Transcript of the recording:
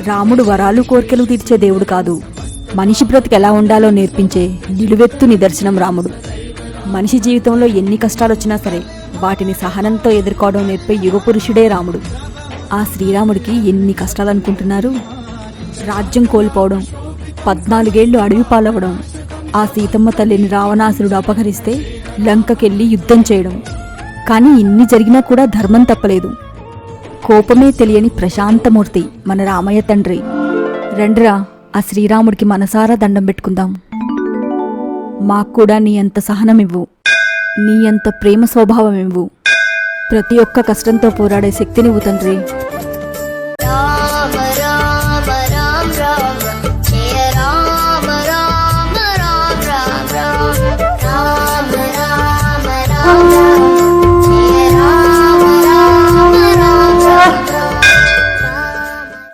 రాముడు వరాలు కోర్కెలు తీర్చే దేవుడు కాదు, మనిషి బ్రతికి ఎలా ఉండాలో నేర్పించే నిలువెత్తు నిదర్శనం రాముడు. మనిషి జీవితంలో ఎన్ని కష్టాలొచ్చినా సరే వాటిని సహనంతో ఎదుర్కోవడం నేర్పే యుగపురుషుడే రాముడు. ఆ శ్రీరాముడికి ఎన్ని కష్టాలనుకుంటున్నారు? రాజ్యం కోల్పోవడం, 14 ఏళ్లు అడవి పాలవడం, ఆ సీతమ్మ తల్లిని రావణాసురుడు అపహరిస్తే లంకకెళ్ళి యుద్ధం చేయడం. కానీ ఇన్ని జరిగినా కూడా ధర్మం తప్పలేదు. కోపమే తెలియని ప్రశాంతమూర్తి మన రామయ్య తండ్రి. రండ్రా ఆ శ్రీరాముడికి మనసారా దండం పెట్టుకుందాం. మాక్కూడా నీ అంత సహనమివ్వు, నీ అంత ప్రేమ స్వభావం ఇవ్వు, ప్రతి ఒక్క కష్టంతో పోరాడే శక్తినివ్వు తండ్రి.